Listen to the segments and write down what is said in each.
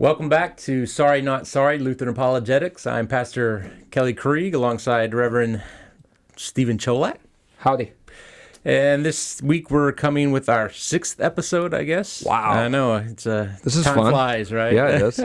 Welcome back to Sorry Not Sorry, Lutheran Apologetics. I'm Pastor Kelly Krieg alongside Reverend Stephen Cholak. Howdy. And this week we're coming with our 6th episode, I guess. Wow. I know. This is time fun. Flies, right? Yeah, it is.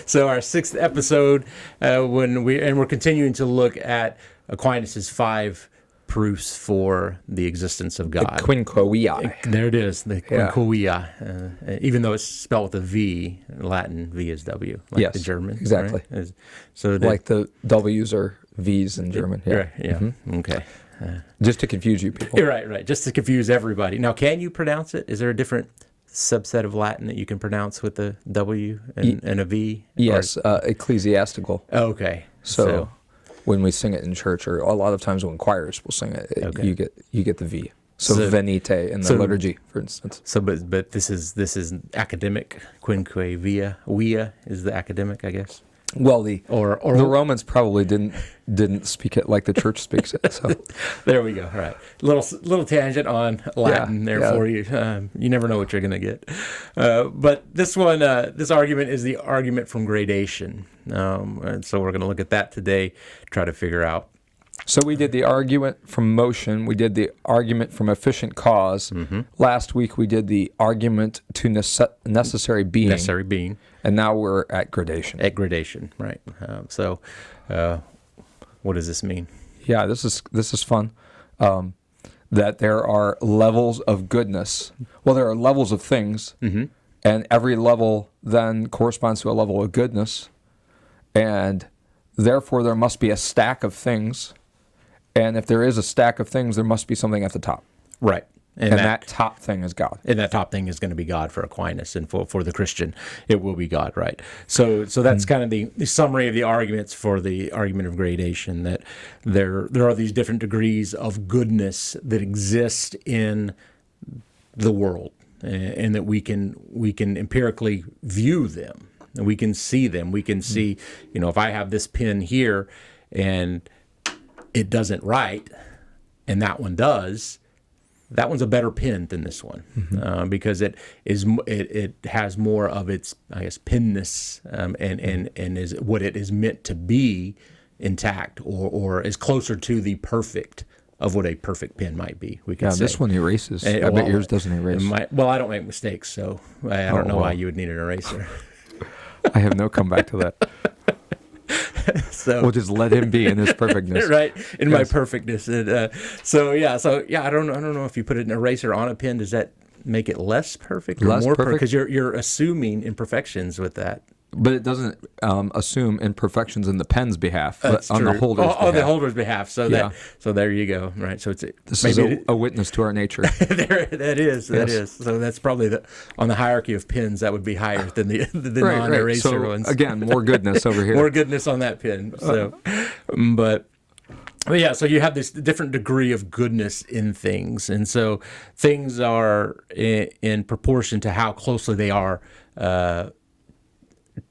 So our 6th episode, we're continuing to look at Aquinas' 5 proofs for the existence of God. The Quinque Viae. There it is, the Quinque Viae. Even though it's spelled with a V, in Latin, V is W, like the German. Exactly. Right? So like the W's are V's in German. Yeah. Right, yeah. Mm-hmm. Okay. Just to confuse you people. Right. Just to confuse everybody. Now, can you pronounce it? Is there a different subset of Latin that you can pronounce with a W and a V? Yes, ecclesiastical. Okay. So when we sing it in church, or a lot of times when choirs will sing it, you get the V. So venite in the liturgy, for instance. So, but this is academic. Quinque Via is the academic, I guess. Well, the Romans probably didn't speak it like the church speaks it. So there we go. All right, little tangent on Latin there for you. You never know what you're going to get. But this one, this argument is the argument from Gradation, and so we're going to look at that today, try to figure out. So we did the argument from motion. We did the argument from efficient cause. Mm-hmm. Last week we did the argument to necessary being. Necessary being. And now we're at gradation. At gradation, right. So what does this mean? Yeah, this is fun. That there are levels of goodness. Well, there are levels of things, and every level then corresponds to a level of goodness. And therefore there must be a stack of things. And if there is a stack of things, there must be something at the top. Right. And that top thing is God. And that top thing is going to be God for Aquinas, and for the Christian, it will be God, right? So that's kind of the summary of the arguments for the argument of gradation, that there are these different degrees of goodness that exist in the world, and that we can empirically view them, and we can see them. We can see, if I have this pen here, and it doesn't write, and that one does. That one's a better pen than this one, because it has more of its, I guess, penness, and is what it is meant to be intact, or is closer to the perfect of what a perfect pen might be. We could say. This one erases. I bet yours doesn't erase. I don't make mistakes, so I don't know why you would need an eraser. I have no comeback to that. So we'll just let him be in his perfectness, right? In my perfectness. And, I don't know if you put an eraser on a pen, does that make it less perfect or more perfect? Because you're assuming imperfections with that. But it doesn't assume imperfections in the pen's behalf, but on true. the holder's behalf. On the holder's behalf. So there you go. Right. So this is a witness to our nature. That is. So that's probably on the hierarchy of pens, that would be higher than the non-eraser ones. Again, more goodness over here. More goodness on that pen. So, but yeah, so you have this different degree of goodness in things, and so things are in proportion to how closely they are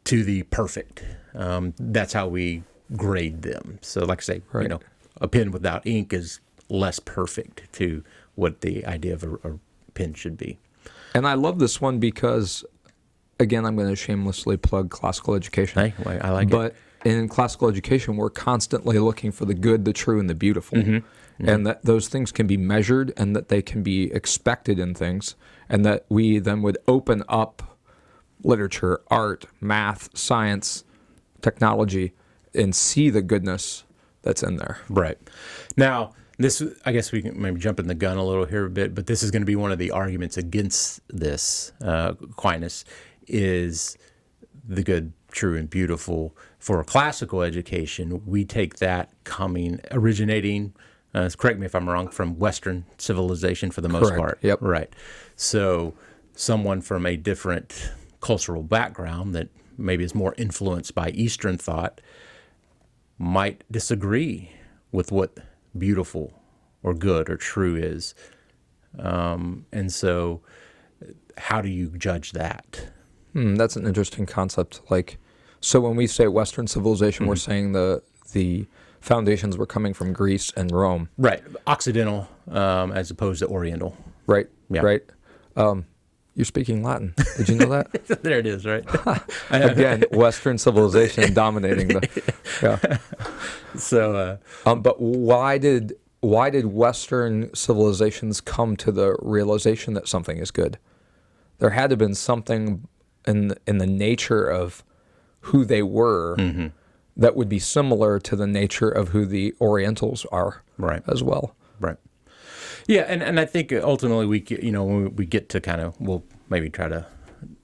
to the perfect. That's how we grade them. So like I say, a pen without ink is less perfect to what the idea of a pen should be. And I love this one because, again, I'm going to shamelessly plug classical education. Hey, I like it. But in classical education, we're constantly looking for the good, the true, and the beautiful. And that those things can be measured, and that they can be expected in things, and that we then would open up literature, art, math, science, technology, and see the goodness that's in there. Right. Now, this, I guess we can maybe jump in the gun a little here a bit, but this is going to be one of the arguments against this. Aquinas is the good, true, and beautiful. For a classical education, we take that originating, correct me if I'm wrong, from Western civilization for the most part. Yep. Right. So someone from a different cultural background that maybe is more influenced by Eastern thought might disagree with what beautiful or good or true is. And so how do you judge that? That's an interesting concept. So when we say Western civilization, we're saying the foundations were coming from Greece and Rome. Right. Occidental as opposed to Oriental. Right. Yeah. Right. You're speaking Latin. Did you know that? There it is, right? Again, Western civilization dominating the. Yeah. So, But why did Western civilizations come to the realization that something is good? There had to have been something in the nature of who they were that would be similar to the nature of who the Orientals are, right, as well. Right. Yeah, and I think ultimately when we get to we'll maybe try to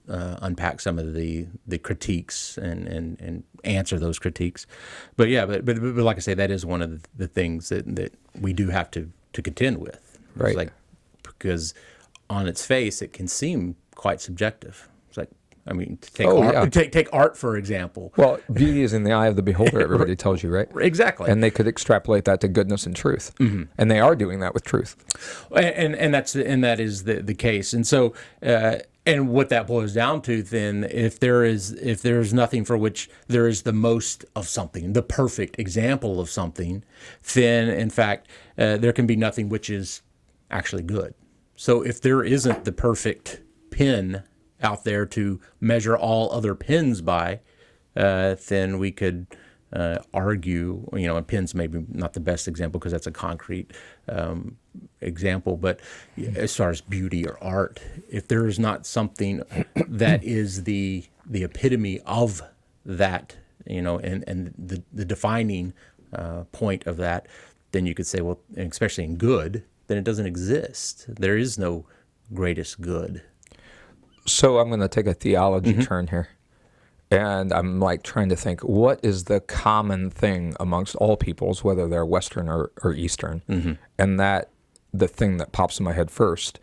unpack some of the critiques and answer those critiques. But like I say, that is one of the things that we do have to contend with. Right. It's because on its face it can seem quite subjective. It's like, I mean, take art for example. Well, beauty is in the eye of the beholder, everybody tells you, right? Exactly. And they could extrapolate that to goodness and truth. And they are doing that with truth. And that is the case. And so and what that boils down to then, if there is nothing for which there is the most of something, the perfect example of something, then in fact there can be nothing which is actually good. So if there isn't the perfect pen out there to measure all other pens by, then we could argue, and pens maybe not the best example because that's a concrete example, but as far as beauty or art, if there is not something that is the epitome of that, and the defining point of that, then you could say, well, especially in good, then it doesn't exist. There is no greatest good. So I'm going to take a theology turn here. And I'm trying to think, what is the common thing amongst all peoples, whether they're Western or Eastern? And that the thing that pops in my head first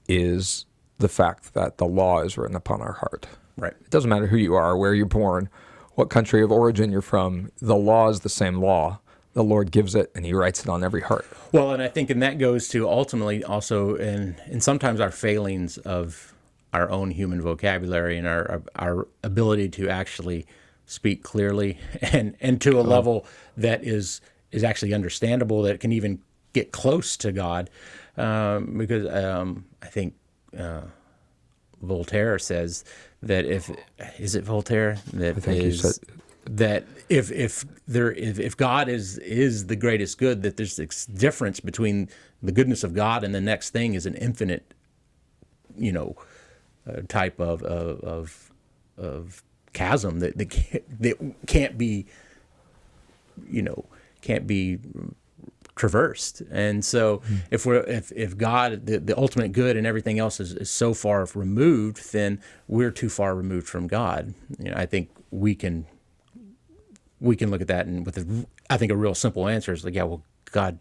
is the fact that the law is written upon our heart. Right. It doesn't matter who you are, where you're born, what country of origin you're from. The law is the same law. The Lord gives it, and he writes it on every heart. Well, and I think, and that goes to ultimately also, and sometimes our failings of our own human vocabulary and our ability to actually speak clearly and to a level that is actually understandable, that can even get close to God. Because I think Voltaire says that is it Voltaire that that if God is the greatest good, that there's this difference between the goodness of God and the next thing is an infinite, type of chasm that can't be, can't be traversed. And so if God, the ultimate good and everything else is so far removed, then we're too far removed from God. I think we can look at that, and I think a real simple answer is God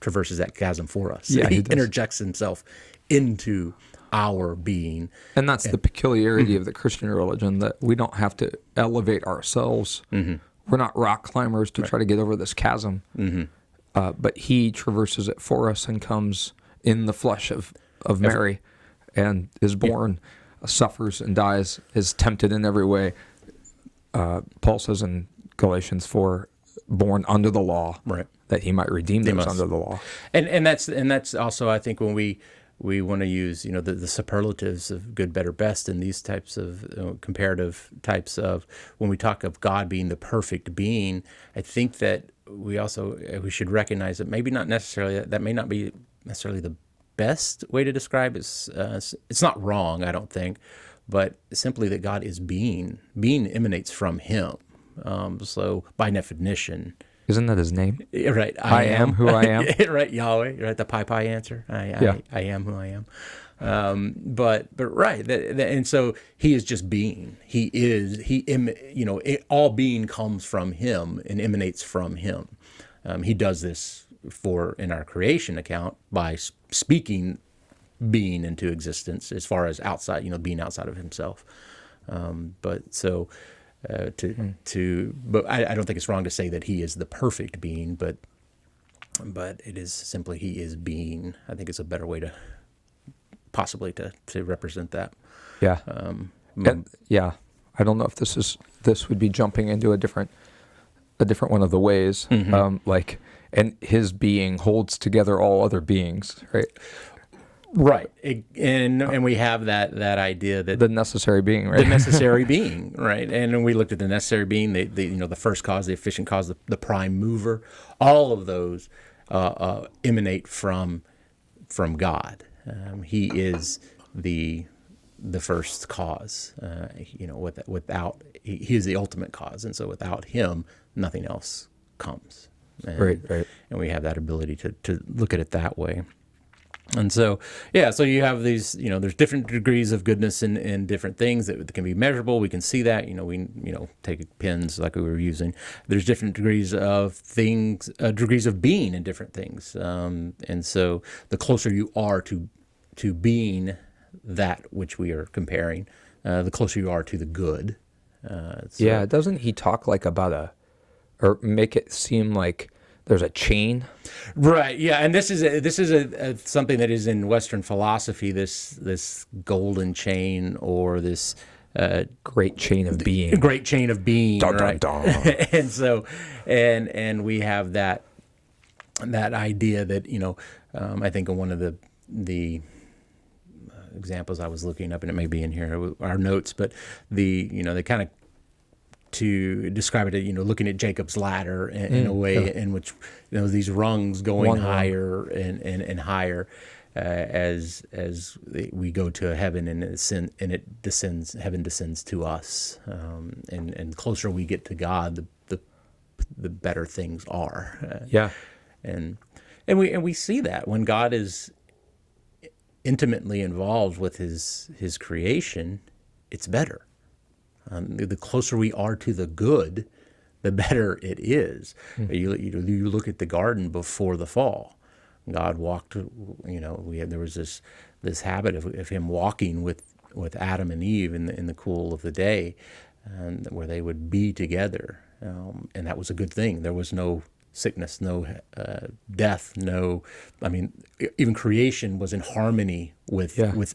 traverses that chasm for us. Yeah, he interjects himself into our being. And that's the peculiarity of the Christian religion, that we don't have to elevate ourselves. We're not rock climbers to try to get over this chasm. But he traverses it for us and comes in the flesh of Mary and is born, suffers and dies, is tempted in every way. Paul says in Galatians 4, born under the law, that he might redeem those under the law. And that's also, I think, when we want to use the superlatives of good, better, best, and these types of comparative types of, when we talk of God being the perfect being, I think that we should recognize that maybe not necessarily, that may not be necessarily the best way to describe it. It's not wrong, I don't think, but simply that God is being. Being emanates from him. So by definition, isn't that his name? Right. I am who I am. Right. Yahweh. Right. The pi answer. I am who I am. But right. And so he is just being. All being comes from him and emanates from him. He does this in our creation account by speaking being into existence, as far as outside, being outside of himself. But I don't think it's wrong to say that he is the perfect being, but it is simply he is being. I think it's a better way to possibly to represent that. Yeah. I don't know if this would be jumping into a different one of the ways. And his being holds together all other beings, right? Right. And we have that idea that The necessary being, right? the necessary being, right? And we looked at the necessary being, the first cause, the efficient cause, the prime mover. All of those emanate from God. He is the first cause. Without he is the ultimate cause, and so without him, nothing else comes. Right. And we have that ability to look at it that way. And so, so you have these, there's different degrees of goodness in different things that can be measurable. We can see that, we take pens like we were using. There's different degrees of things, degrees of being in different things. And so the closer you are to being that which we are comparing, the closer you are to the good. Doesn't he talk like about or make it seem like there's a chain? Right. Yeah, and this is something that is in Western philosophy. This golden chain, or this great chain of being. Great chain of being. Dun, right. dun, dun. And so, and we have that idea that I think in one of the examples I was looking up, and it may be in here, our notes, but they kind of, to describe it, looking at Jacob's ladder in a way in which these rungs going higher and higher as we go to heaven, and it descends. Heaven descends to us, and the closer we get to God, the better things are. And we see that when God is intimately involved with his creation, it's better. The closer we are to the good, the better it is. You look at the garden before the fall. God walked. There was this habit of him walking with Adam and Eve in the cool of the day, where they would be together, and that was a good thing. There was no sickness, no death, even creation was in harmony with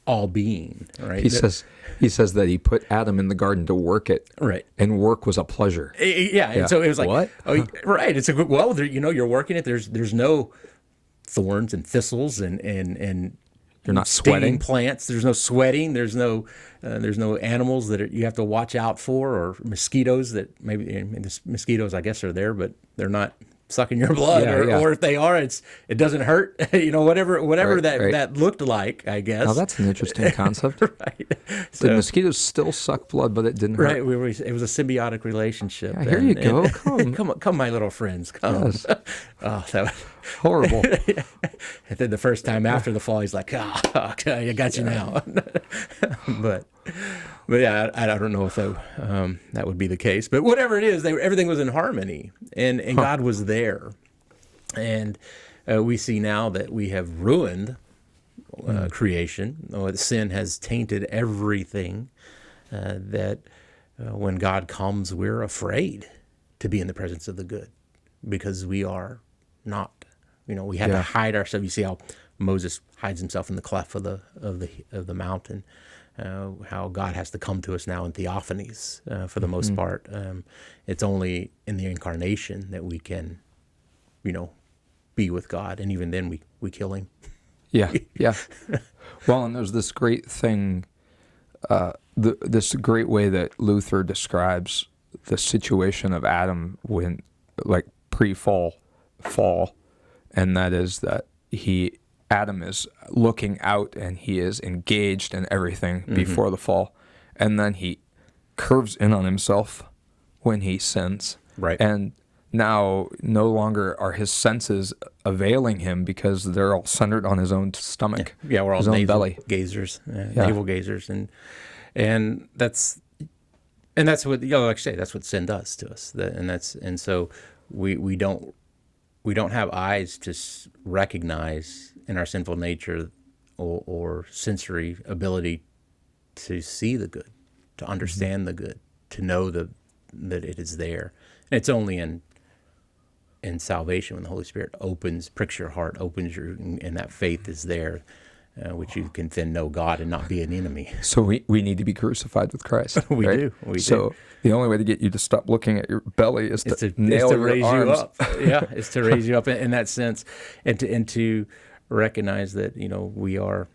all being, right? He says that he put Adam in the garden to work it, right? And work was a pleasure. And so it was like, what? Right? It's a good. Well, you're working it. There's no thorns and thistles and you're not stinging sweating plants. There's no sweating. There's no animals that you have to watch out for, or mosquitoes that maybe the mosquitoes I guess are there, but they're not sucking your blood, or if they are, it doesn't hurt. Whatever that looked like, I guess. Now that's an interesting concept. Right. The mosquitoes still suck blood, but it didn't hurt. Right. It was a symbiotic relationship. Yeah, here you go. Come, my little friends. Come. Yes. Oh, that was horrible. And then the first time after the fall, he's like, I got you now. But yeah, I don't know if that would be the case. But whatever it is, everything was in harmony, and God was there. And we see now that we have ruined creation. Sin has tainted everything. That when God comes, we're afraid to be in the presence of the good, because we are not. We have to hide ourselves. You see how Moses hides himself in the cleft of the mountain. How God has to come to us now in theophanies for the most part. It's only in the incarnation that we can, be with God, and even then we kill him. Yeah. Well, and there's this great thing, this great way that Luther describes the situation of Adam when, like, pre-fall, and that is that Adam is looking out and he is engaged in everything before the fall, and then he curves in on himself when he sins. Right. And now no longer are his senses availing him because they're all centered on his own stomach. Yeah, we're all his own belly. gazers, navel gazers, and that's what, like I say, that's what sin does to us. And so we don't have eyes to recognize in our sinful nature or sensory ability to see the good, to understand the good, to know that it is there. And it's only in salvation when the Holy Spirit pricks your heart, and that faith is there, which you can then know God and not be an enemy. So we need to be crucified with Christ. We right? do. So the only way to get you to stop looking at your belly is to nail your raise arms. you up. Yeah, is to raise you up in that sense, and to recognize that, we are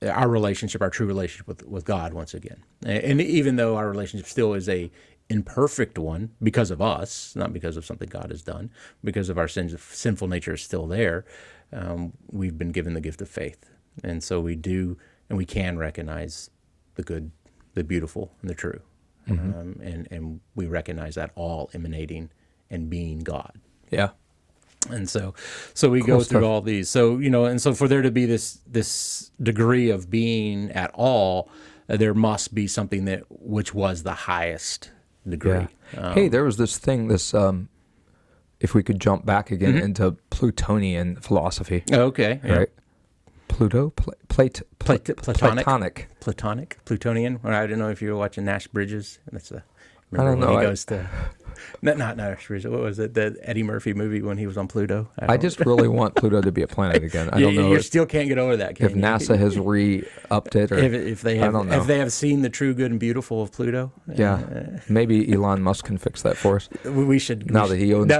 our relationship, our true relationship with God once again. And even though our relationship still is a imperfect one because of us, not because of something God has done, because of our sinful nature is still there, we've been given the gift of faith. And so we do, and we can recognize the good, the beautiful, and the true. And we recognize that all emanating and being God. Yeah. And so we go through all these. So, and so for there to be this degree of being at all, there must be something which was the highest degree. Yeah. Hey, there was this thing, if we could jump back again into Plutonian philosophy. Okay. Yeah. Right? Plutonian. Well, I don't know if you were watching Nash Bridges. I don't know. He goes to... Not Nash Bridges. What was it? The Eddie Murphy movie when he was on Pluto? I just really want Pluto to be a planet again. I don't know. You still can't get over that, if NASA has re-upped it, or if they have, I don't know. if they have seen the true, good, and beautiful of Pluto. Yeah, maybe Elon Musk can fix that for us. We should. Now that he owns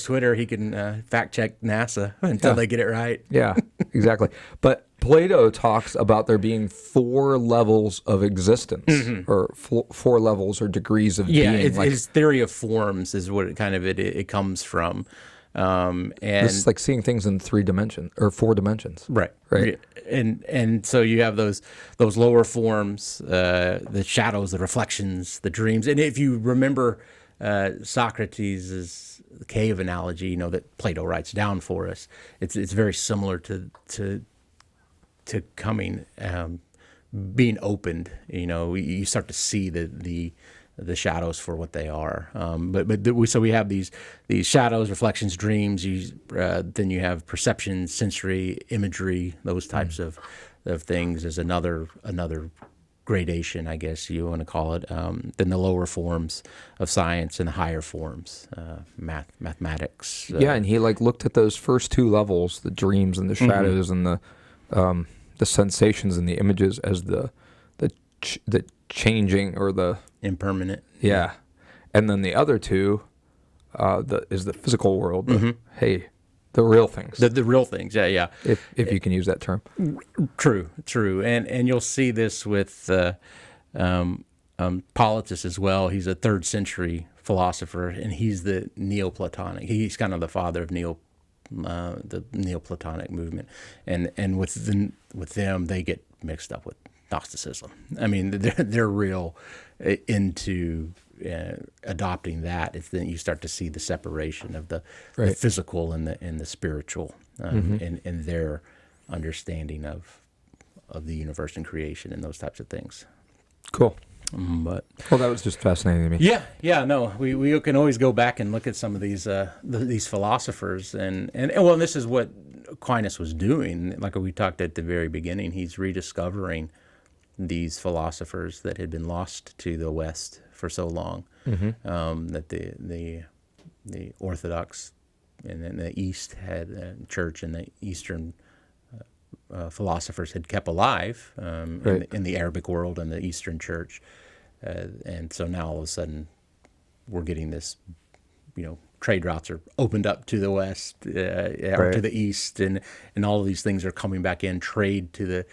Twitter, he can fact check NASA until they get it right. Yeah, exactly. But Plato talks about there being 4 levels of existence, or 4 levels or degrees of being. Yeah, his theory of forms is what it comes from. And it's like seeing things in 3 dimensions or 4 dimensions. Right. Right. And so you have those lower forms, the shadows, the reflections, the dreams. And if you remember Socrates' cave analogy, that Plato writes down for us, it's very similar to coming, being opened. You start to see the shadows for what they are. So we have these shadows, reflections, dreams. Then you have perception, sensory, imagery. Those types of things is another gradation, I guess you want to call it. Then the lower forms of science and the higher forms, mathematics. Yeah, and he looked at those first 2 levels, the dreams and the shadows and the sensations and the images as the changing or the impermanent. Yeah. And then the other 2 is the physical world. The real things. The real things. Yeah. If you can use that term. True. And you'll see this with Politis as well. He's a 3rd century philosopher, and he's the Neoplatonic. He's kind of the father of the Neoplatonic movement, and with them they get mixed up with Gnosticism. I mean, they're real into adopting that. It's then you start to see the separation of the physical and the spiritual, in their understanding of the universe and creation and those types of things. Cool. But that was just fascinating to me. Yeah. No, we can always go back and look at some of these philosophers, and this is what Aquinas was doing. Like we talked at the very beginning, he's rediscovering these philosophers that had been lost to the West for so long, that the Orthodox and then the East had Church and the Eastern philosophers had kept alive in the Arabic world and the Eastern Church, and so now all of a sudden we're getting this, trade routes are opened up to the West or to the East, and all of these things are coming back in. Trade to the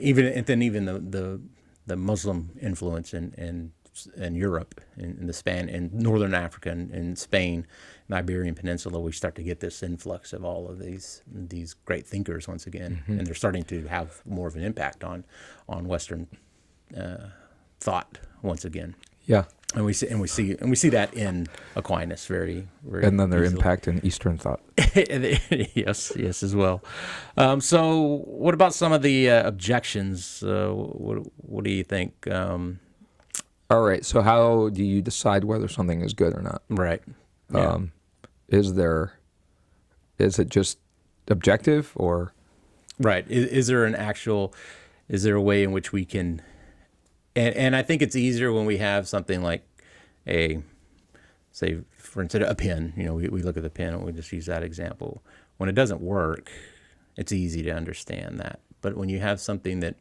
even the Muslim influence in Europe, in Northern Africa, and Spain, and Iberian Peninsula. We start to get this influx of all of these great thinkers once again, and they're starting to have more of an impact on Western thought once again. Yeah. And we see that in Aquinas very, very and then their easily. impact in Eastern thought. yes, as well. So, what about some of the objections? What do you think? All right. So, how do you decide whether something is good or not? Right. Yeah. Is it just objective or? Right. Is there a way in which we can? And I think it's easier when we have something like say, for instance, a pen. We look at the pen and we just use that example. When it doesn't work, it's easy to understand that. But when you have something that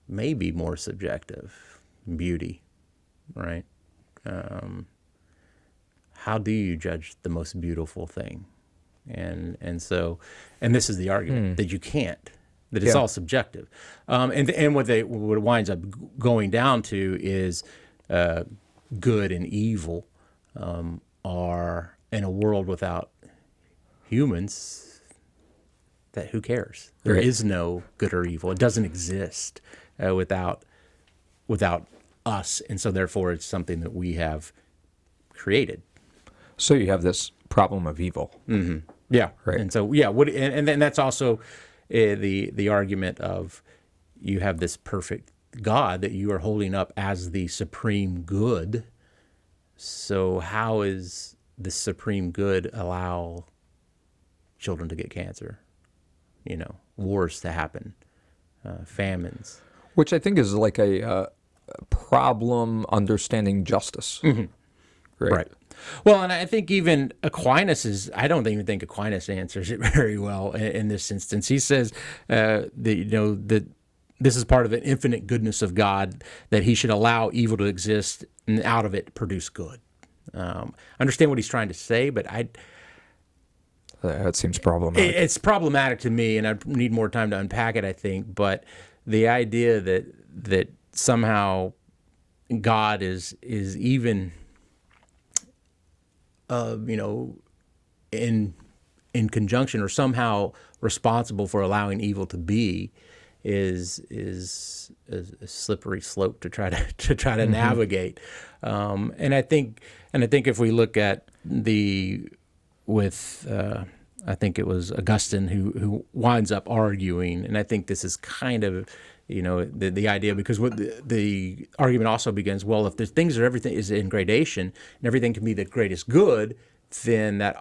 may be more subjective, beauty, right? How do you judge the most beautiful thing? and so this is the argument that you can't, that it's Yeah. all subjective, and what it winds up going down to is good and evil are in a world without humans. That who cares? There Right. is no good or evil. It doesn't exist without us, and so therefore it's something that we have created. So you have this problem of evil. Yeah, Right. And so and then that's also the argument of you have this perfect God that you are holding up as the supreme good. So how is the supreme good allow children to get cancer? Wars to happen, famines. Which I think is like a problem understanding justice. Right. Well, and I think even I don't even think Aquinas answers it very well in this instance. He says that this is part of an infinite goodness of God, that he should allow evil to exist and out of it produce good. I understand what he's trying to say, but That seems problematic. it's problematic to me, and I need more time to unpack it, I think. But the idea that somehow God is even in conjunction or somehow responsible for allowing evil to be is a slippery slope to try to navigate. And I think if we look at I think it was Augustine who winds up arguing, and I think this is kind of the idea, because what the argument also begins, well, if everything is in gradation and everything can be the greatest good, then that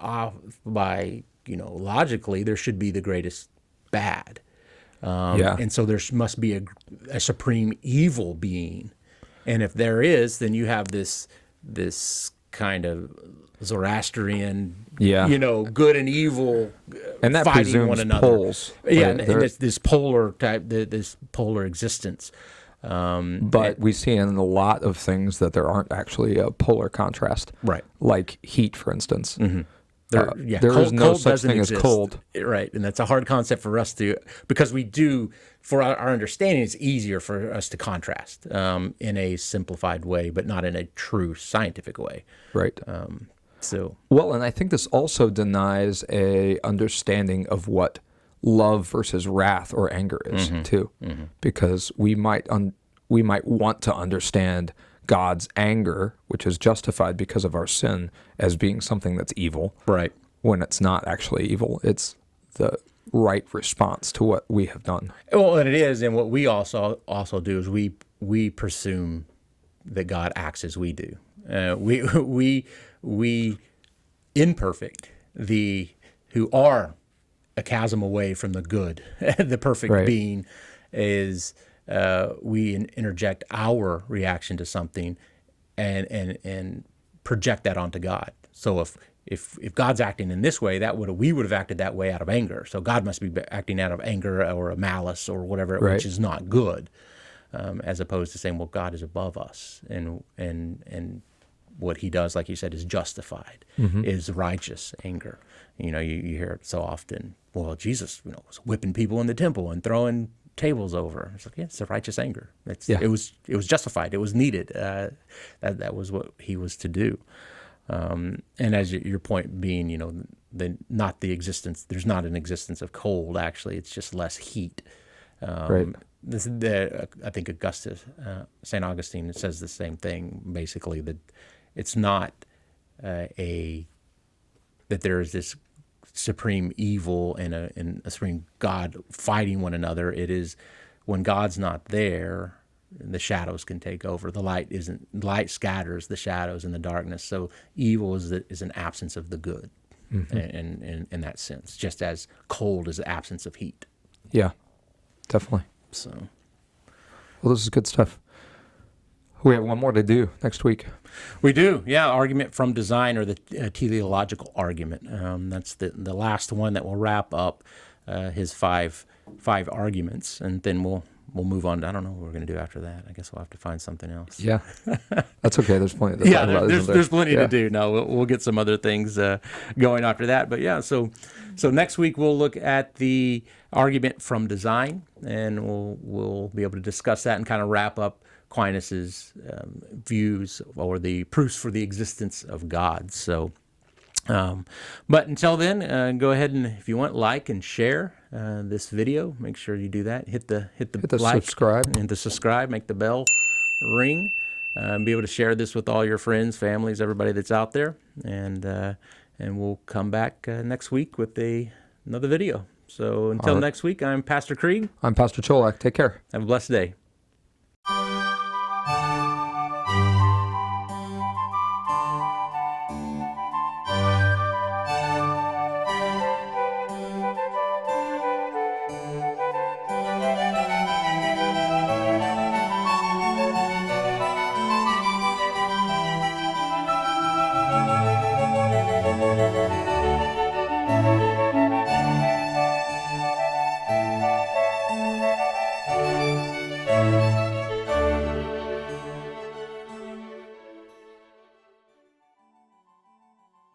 by logically there should be the greatest bad. And so there must be a supreme evil being, and if there is, then you have this kind of Zoroastrian, good and evil, and that fighting presumes one another. poles. Yeah, right? and this polar type, this polar existence. But we see in a lot of things that there aren't actually a polar contrast. Right. Like heat, for instance. There is no such thing as cold. Right, and that's a hard concept for us because we do, for our understanding, it's easier for us to contrast in a simplified way, but not in a true scientific way. Right. Well, and I think this also denies a understanding of what love versus wrath or anger is too, because we might want to understand God's anger, which is justified because of our sin, as being something that's evil. Right. When it's not actually evil, it's the right response to what we have done. Well, and it is, and what we also do is we presume that God acts as we do. We imperfect, who are a chasm away from the good, the perfect being, is we interject our reaction to something and project that onto God. So if God's acting in this way, we would have acted that way out of anger. So God must be acting out of anger or a malice or whatever, which is not good, as opposed to saying, well, God is above us, and what he does, like you said, is justified, is righteous anger. You hear it so often. Well, Jesus, was whipping people in the temple and throwing tables over. It's like, it's a righteous anger. It was justified. It was needed. That was what he was to do. And as your point being, there's not an existence of cold. Actually, it's just less heat. I think St. Augustine says the same thing, basically, that it's not that there is this supreme evil and a supreme God fighting one another. It is when God's not there, the shadows can take over. Light scatters the shadows and the darkness. So evil is an absence of the good, in that sense, just as cold is the absence of heat. Yeah, definitely. So, well, this is good stuff. We have one more to do next week. We do, yeah. Argument from design, or the teleological argument. That's the last one that will wrap up his five arguments, and then we'll we'll move on. I don't know what we're going to do after that. I guess we'll have to find something else. Yeah, that's okay. There's plenty to talk about, isn't there? There's plenty to do. No, we'll get some other things going after that. But yeah, so next week we'll look at the argument from design, and we'll be able to discuss that and kind of wrap up Aquinas's views or the proofs for the existence of God. So, but until then, go ahead and, if you want, like and share this video. Make sure you do that. Hit the like, subscribe, and the subscribe. Make the bell ring. Be able to share this with all your friends, families, everybody that's out there, and we'll come back next week with another video. So until next week, I'm Pastor Krieg. I'm Pastor Cholak. Take care. Have a blessed day.